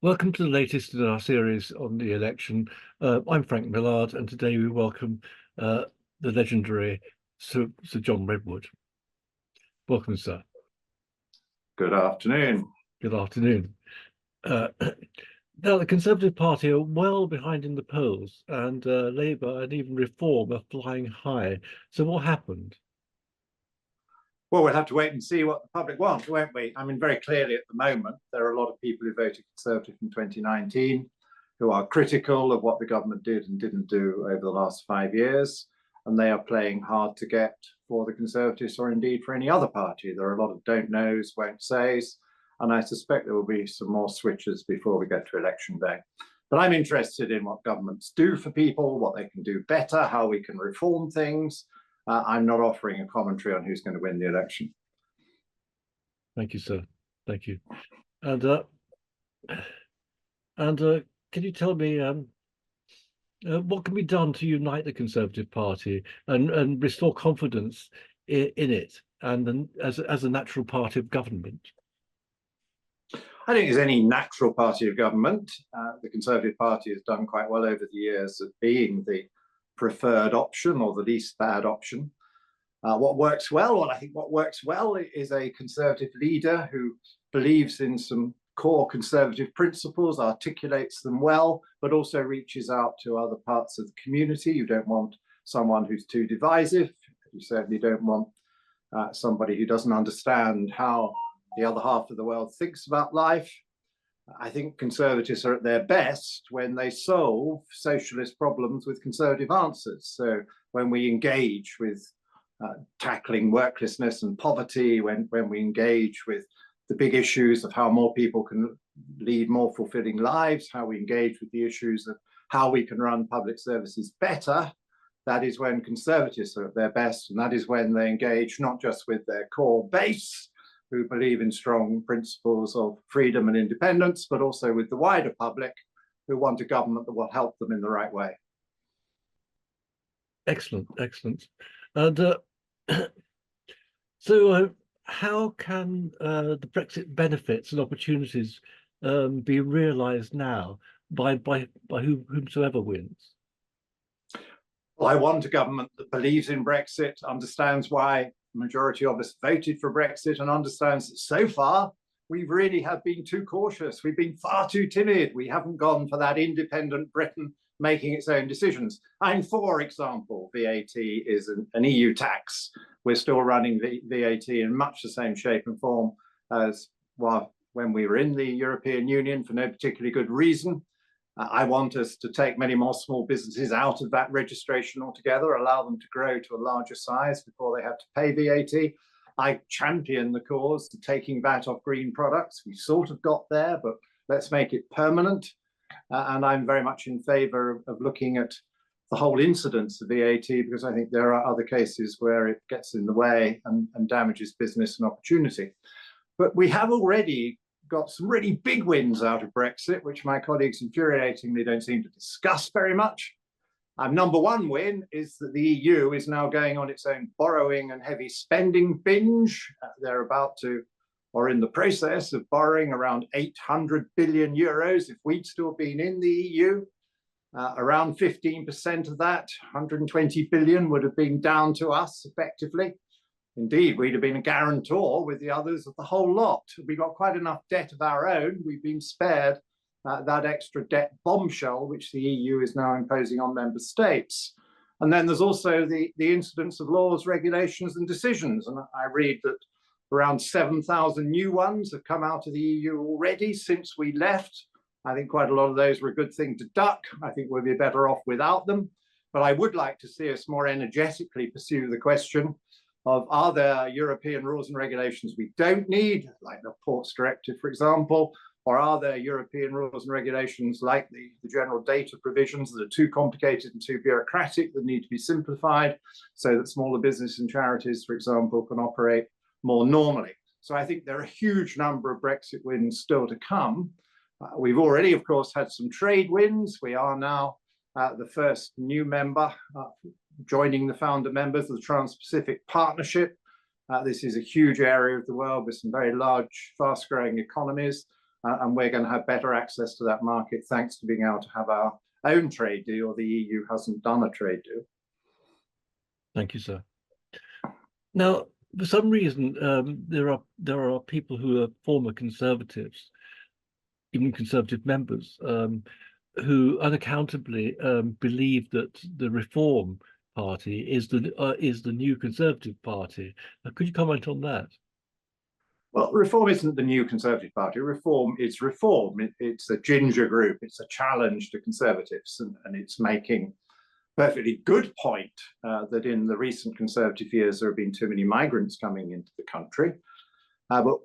Welcome to the latest in our series on the election. I'm Frank Millard, and today we welcome uh, the legendary Sir John Redwood. Welcome, sir. Good afternoon. Good afternoon. Uh, Now, the Conservative Party are well behind in the polls, and Labour and even Reform are flying high. So what happened? Well, we'll have to wait and see what the public want, won't we? I mean, very clearly at the moment, there are a lot of people who voted Conservative in 2019 who are critical of what the government did and didn't do over the last 5 years. And they are playing hard to get for the Conservatives or indeed for any other party. There are a lot of don't knows, won't says. And I suspect there will be some more switches before we get to election day. But I'm interested in what governments do for people, what they can do better, how we can reform things. I'm not offering a commentary on who's going to win the election. Thank you, sir. Thank you. And can you tell me what can be done to unite the Conservative Party and restore confidence in it and then as a natural party of government? I don't think there's any natural party of government. The Conservative Party has done quite well over the years of being the preferred option or the least bad option. What works well, well, I think what works well is a Conservative leader who believes in some core Conservative principles, articulates them well, but also reaches out to other parts of the community. You don't want someone who's too divisive. You certainly don't want somebody who doesn't understand how the other half of the world thinks about life. I think Conservatives are at their best when they solve socialist problems with Conservative answers. So when we engage with tackling worklessness and poverty, when we engage with the big issues of how more people can lead more fulfilling lives, how we engage with the issues of how we can run public services better, that is when Conservatives are at their best. And that is when they engage not just with their core base, who believe in strong principles of freedom and independence, but also with the wider public who want a government that will help them in the right way. Excellent, excellent. And so how can the Brexit benefits and opportunities be realised now by whomsoever wins? Well, I want a government that believes in Brexit, understands why the majority of us voted for Brexit, and understands that so far we really have been too cautious. We've been far too timid. We haven't gone for that independent Britain making its own decisions. And for example, VAT is an EU tax. We're still running VAT in much the same shape and form as when we were in the European Union for no particularly good reason. I want us to take many more small businesses out of that registration altogether, allow them to grow to a larger size before they have to pay VAT. I champion the cause of taking VAT off green products. We sort of got there, but let's make it permanent. And I'm very much in favour of looking at the whole incidence of VAT, because I think there are other cases where it gets in the way and damages business and opportunity. But we have already got some really big wins out of Brexit, which my colleagues infuriatingly don't seem to discuss very much. Number one win is that the EU is now going on its own borrowing and heavy spending binge. They're about to, or in the process of borrowing around 800 billion euros if we'd still been in the EU. Around 15% of that, 120 billion, would have been down to us effectively. Indeed, we'd have been a guarantor with the others of the whole lot. We got quite enough debt of our own. We've been spared that extra debt bombshell, which the EU is now imposing on member states. And then there's also the incidence of laws, regulations, and decisions. And I read that around 7,000 new ones have come out of the EU already since we left. I think quite a lot of those were a good thing to duck. I think we'll be better off without them. But I would like to see us more energetically pursue the question of, are there European rules and regulations we don't need, like the Ports Directive, for example, or are there European rules and regulations like the general data provisions that are too complicated and too bureaucratic that need to be simplified so that smaller business and charities, for example, can operate more normally? So I think there are a huge number of Brexit wins still to come. We've already, of course, had some trade wins. We are now the first new member joining the founder members of the Trans-Pacific Partnership. This is a huge area of the world with some very large, fast-growing economies. and we're going to have better access to that market thanks to being able to have our own trade deal. The EU hasn't done a trade deal. Thank you, sir. Now, for some reason, there are people who are former Conservatives, even Conservative members, who unaccountably believe that the Reform Party is the new Conservative Party. Could you comment on that? Well, Reform isn't the new Conservative Party. Reform is Reform. It's a ginger group. It's a challenge to Conservatives, and it's making perfectly good point that in the recent Conservative years there have been too many migrants coming into the country. But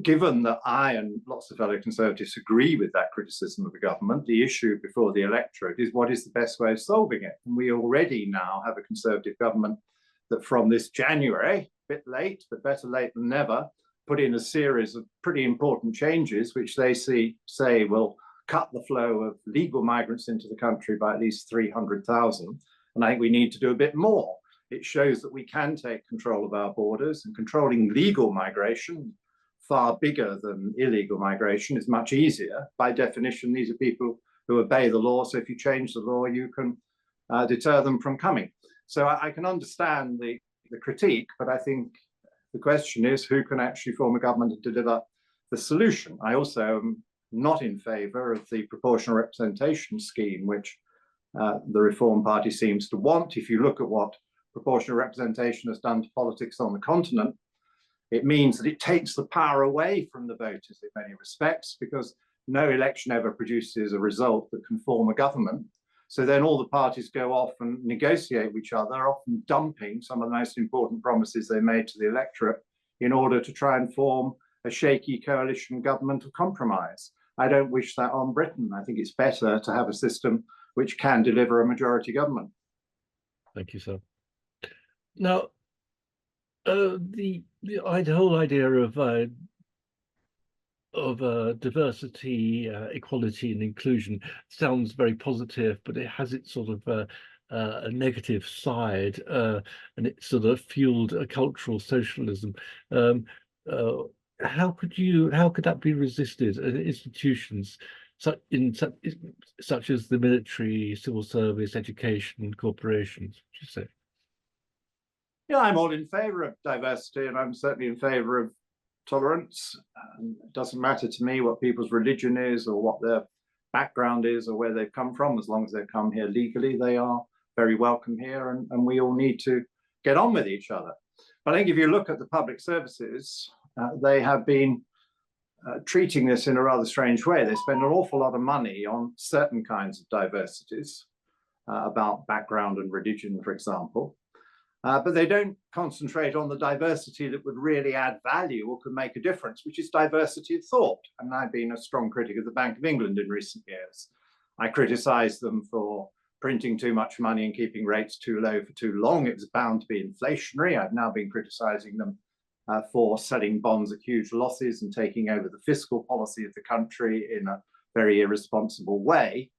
given that I and lots of fellow Conservatives agree with that criticism of the government, the issue before the electorate is what is the best way of solving it? And we already now have a Conservative government that from this January, a bit late, but better late than never, put in a series of pretty important changes, which they say will cut the flow of legal migrants into the country by at least 300,000. And I think we need to do a bit more. It shows that we can take control of our borders, and controlling legal migration, far bigger than illegal migration, is much easier. By definition, these are people who obey the law. So if you change the law, you can deter them from coming. So I can understand the critique, but I think the question is who can actually form a government and deliver the solution. I also am not in favour of the proportional representation scheme, which the Reform Party seems to want. If you look at what proportional representation has done to politics on the continent, it means that it takes the power away from the voters in many respects, because no election ever produces a result that can form a government. So then all the parties go off and negotiate with each other, often dumping some of the most important promises they made to the electorate in order to try and form a shaky coalition government of compromise. I don't wish that on Britain. I think it's better to have a system which can deliver a majority government. Thank you, sir. Now, the whole idea of diversity, equality, and inclusion sounds very positive, but it has its sort of a negative side, and it sort of fueled a cultural socialism. How could that be resisted in institutions such as the military, civil service, education, corporations? Would you say? Yeah, I'm all in favour of diversity, and I'm certainly in favour of tolerance. It doesn't matter to me what people's religion is or what their background is or where they've come from. As long as they've come here legally, they are very welcome here, and we all need to get on with each other. But I think if you look at the public services, they have been treating this in a rather strange way. They spend an awful lot of money on certain kinds of diversities, about background and religion, for example. But they don't concentrate on the diversity that would really add value or could make a difference, which is diversity of thought. And I've been a strong critic of the Bank of England in recent years. I criticised them for printing too much money and keeping rates too low for too long. It was bound to be inflationary. I've now been criticising them for selling bonds at huge losses and taking over the fiscal policy of the country in a very irresponsible way.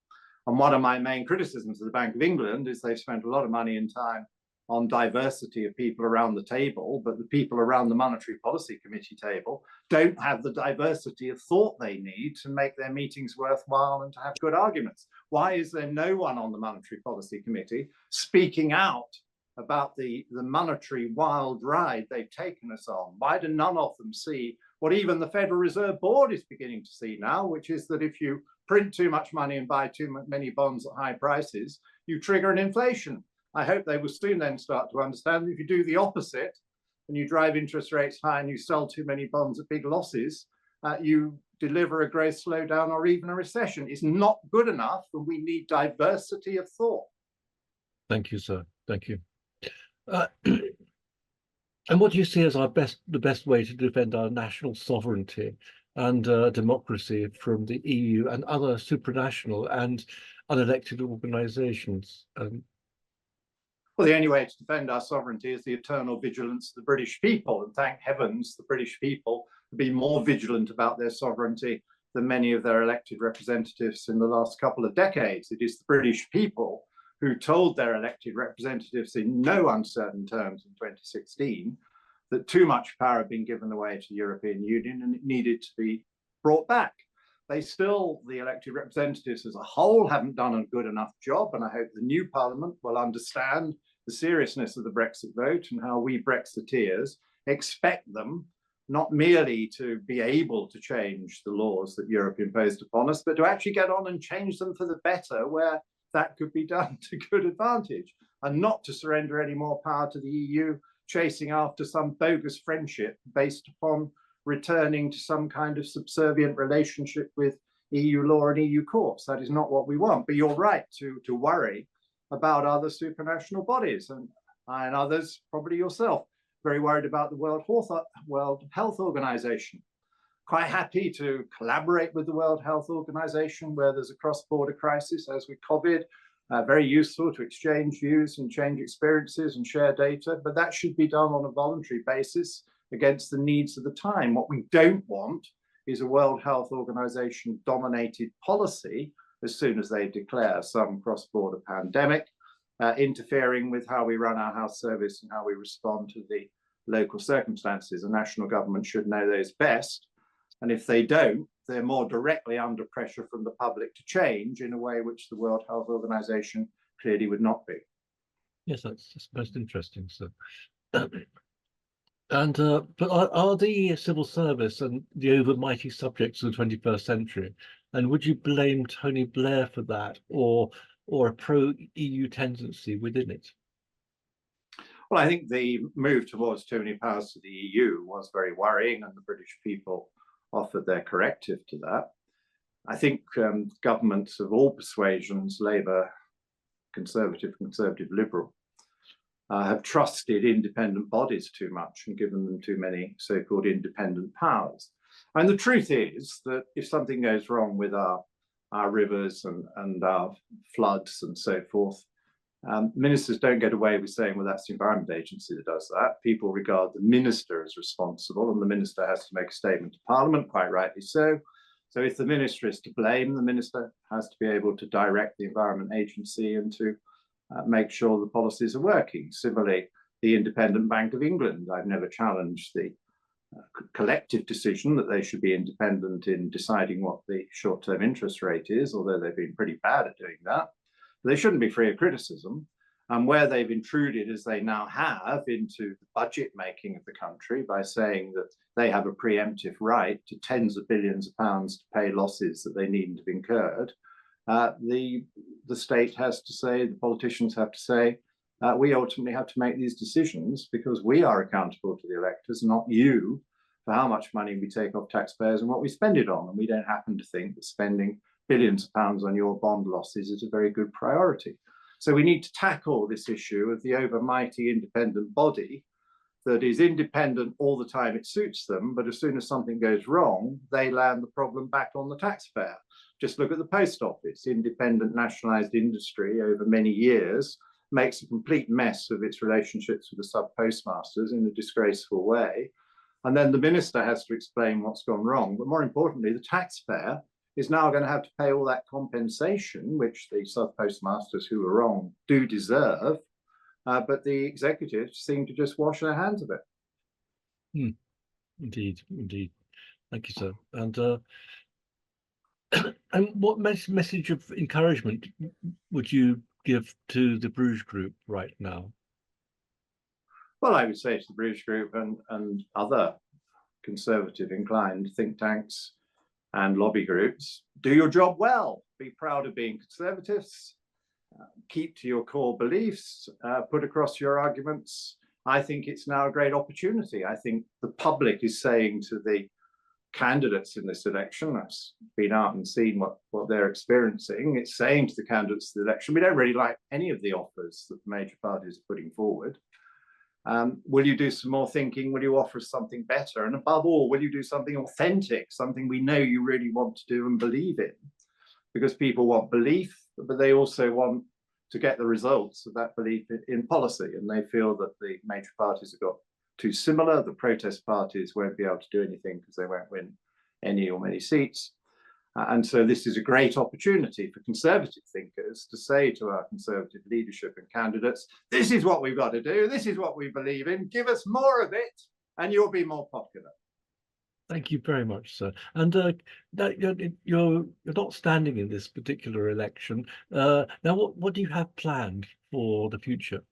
And one of my main criticisms of the Bank of England is they've spent a lot of money and time on diversity of people around the table, but the people around the Monetary Policy Committee table don't have the diversity of thought they need to make their meetings worthwhile and to have good arguments. Why is there no one on the Monetary Policy Committee speaking out about the monetary wild ride they've taken us on? Why do none of them see what even the Federal Reserve Board is beginning to see now, which is that if you print too much money and buy too many bonds at high prices, you trigger an inflation. I hope they will soon then start to understand that if you do the opposite and you drive interest rates high and you sell too many bonds at big losses, you deliver a growth slowdown or even a recession. It's not good enough, and we need diversity of thought. Thank you, sir. Thank you. And what do you see as the best way to defend our national sovereignty and democracy from the EU and other supranational and unelected organisations? Well, the only way to defend our sovereignty is the eternal vigilance of the British people. And thank heavens the British people have been more vigilant about their sovereignty than many of their elected representatives in the last couple of decades. It is the British people who told their elected representatives in no uncertain terms in 2016 that too much power had been given away to the European Union and it needed to be brought back. they still, the elected representatives as a whole, haven't done a good enough job. And I hope the new parliament will understand the seriousness of the Brexit vote and how we Brexiteers expect them not merely to be able to change the laws that Europe imposed upon us, but to actually get on and change them for the better where that could be done to good advantage, and not to surrender any more power to the EU, chasing after some bogus friendship based upon returning to some kind of subservient relationship with EU law and EU courts. That is not what we want. But you're right to worry about other supranational bodies, and others, probably yourself, very worried about the World Health Organization. Quite happy to collaborate with the World Health Organization where there's a cross-border crisis, as with COVID. Very useful to exchange views and change experiences and share data, but that should be done on a voluntary basis against the needs of the time. What we don't want is a World Health Organization dominated policy as soon as they declare some cross-border pandemic, interfering with how we run our health service and how we respond to the local circumstances. A national government should know those best. And if they don't, they're more directly under pressure from the public to change in a way which the World Health Organization clearly would not be. Yes, that's most interesting. So, and but are the civil service and the overmighty subjects of the 21st century, and would you blame Tony Blair for that, or a pro-EU tendency within it? Well, I think the move towards too many powers to the EU was very worrying, and the British people offered their corrective to that. I think governments of all persuasions, Labour, Conservative, Liberal, have trusted independent bodies too much and given them too many so-called independent powers. And the truth is that if something goes wrong with our rivers and our floods and so forth, ministers don't get away with saying, well, that's the Environment Agency that does that. People regard the minister as responsible, and the minister has to make a statement to Parliament, quite rightly so. So if the minister is to blame, the minister has to be able to direct the Environment Agency and to make sure the policies are working. Similarly, the Independent Bank of England, I've never challenged the collective decision that they should be independent in deciding what the short-term interest rate is, although they've been pretty bad at doing that. They shouldn't be free of criticism. And where they've intruded, as they now have, into the budget making of the country by saying that they have a preemptive right to tens of billions of pounds to pay losses that they needn't have incurred, the state has to say, the politicians have to say, we ultimately have to make these decisions because we are accountable to the electors, not you, for how much money we take off taxpayers and what we spend it on. And we don't happen to think that spending billions of pounds on your bond losses is a very good priority. So we need to tackle this issue of the overmighty independent body that is independent all the time it suits them, but as soon as something goes wrong, they land the problem back on the taxpayer. Just look at the post office. Independent nationalized industry over many years makes a complete mess of its relationships with the sub-postmasters in a disgraceful way. And then the minister has to explain what's gone wrong. But more importantly, the taxpayer is now going to have to pay all that compensation, which the sub-postmasters who were wrong do deserve, but the executives seem to just wash their hands of it. Indeed. Thank you, sir. And what message of encouragement would you give to the Bruges Group right now? Well, I would say to the Bruges Group and other conservative inclined think tanks and lobby groups, do your job well. Be proud of being conservatives. Keep to your core beliefs. Put across your arguments. I think it's now a great opportunity. I think the public is saying to the candidates in this election, I've been out and seen what they're experiencing. It's saying to the candidates in the election, we don't really like any of the offers that the major parties are putting forward. Will you do some more thinking? Will you offer us something better? And above all, will you do something authentic, something we know you really want to do and believe in? Because people want belief, but they also want to get the results of that belief in policy. And they feel that the major parties have got too similar. The protest parties won't be able to do anything because they won't win any or many seats. And so this is a great opportunity for conservative thinkers to say to our conservative leadership and candidates, this is what we've got to do, this is what we believe in, give us more of it, and you'll be more popular. Thank you very much, sir. And that you're not standing in this particular election. Now, what do you have planned for the future?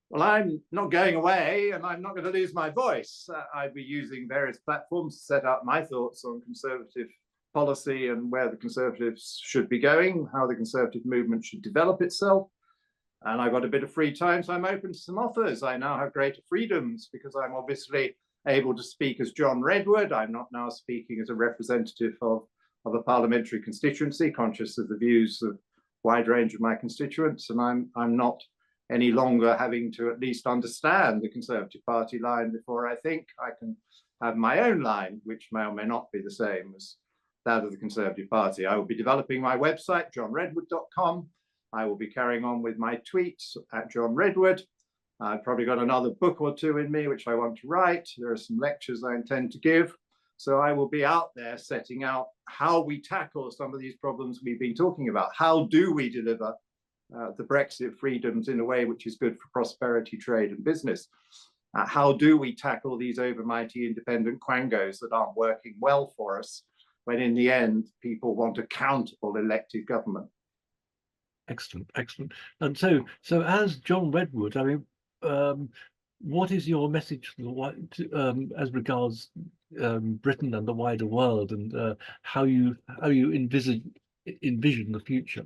Well, I'm not going away and I'm not going to lose my voice. I'd be using various platforms to set out my thoughts on Conservative policy and where the Conservatives should be going, how the Conservative movement should develop itself. And I've got a bit of free time, so I'm open to some offers. I now have greater freedoms because I'm obviously able to speak as John Redwood. I'm not now speaking as a representative of a parliamentary constituency, conscious of the views of a wide range of my constituents. And I'm not any longer having to at least understand the Conservative Party line before I think. I can have my own line, which may or may not be the same as that of the Conservative Party. I will be developing my website, johnredwood.com. I will be carrying on with my tweets at John Redwood. I've probably got another book or two in me which I want to write. There are some lectures I intend to give. So I will be out there setting out how we tackle some of these problems we've been talking about. How do we deliver the Brexit freedoms in a way which is good for prosperity, trade and business? How do we tackle these overmighty independent quangos that aren't working well for us when in the end people want accountable elected government? Excellent, excellent. And so as John Redwood, I mean, what is your message as regards Britain and the wider world, and how you envision the future?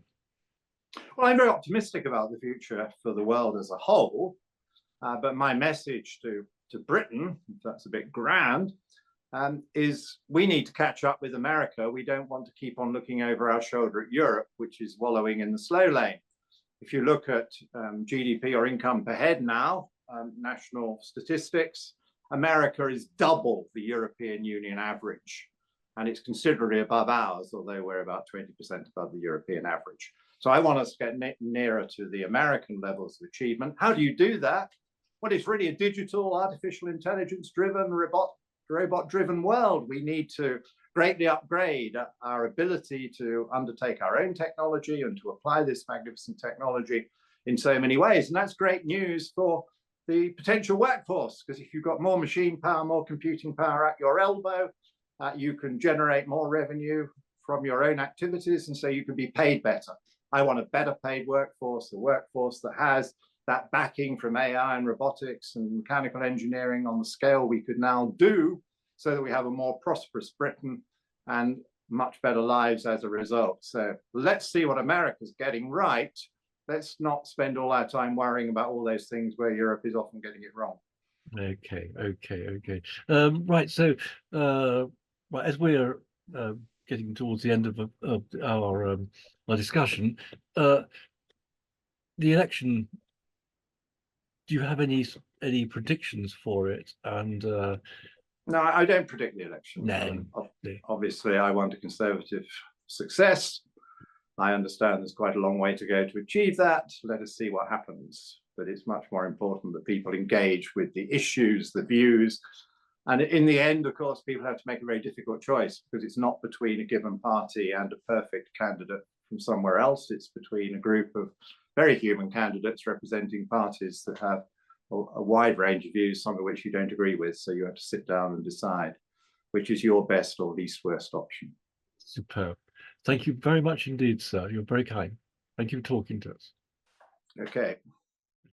Well, I'm very optimistic about the future for the world as a whole, but my message to Britain, if that's a bit grand, is we need to catch up with America. We don't want to keep on looking over our shoulder at Europe, which is wallowing in the slow lane. If you look at GDP or income per head now, national statistics, America is double the European Union average, and it's considerably above ours, although we're about 20% above the European average. So I want us to get nearer to the American levels of achievement. How do you do that? Well, it's really a digital, artificial intelligence-driven, robot-driven world. We need to greatly upgrade our ability to undertake our own technology and to apply this magnificent technology in so many ways. And that's great news for the potential workforce, because if you've got more machine power, more computing power at your elbow, you can generate more revenue from your own activities, and so you can be paid better. I want a better paid workforce, a workforce that has that backing from AI and robotics and mechanical engineering on the scale we could now do, so that we have a more prosperous Britain and much better lives as a result. So let's see what America's getting right. Let's not spend all our time worrying about all those things where Europe is often getting it wrong. Okay. Right. So, well, as we're getting towards the end of our discussion, the election. Do you have any predictions for it? And no, I don't predict the election. No. Obviously, I want a Conservative success. I understand there's quite a long way to go to achieve that. Let us see what happens. But it's much more important that people engage with the issues, the views. And in the end, of course, people have to make a very difficult choice, because it's not between a given party and a perfect candidate from somewhere else. It's between a group of very human candidates representing parties that have a wide range of views, some of which you don't agree with. So you have to sit down and decide which is your best or least worst option. Superb. Thank you very much indeed, sir. You're very kind. Thank you for talking to us. Okay.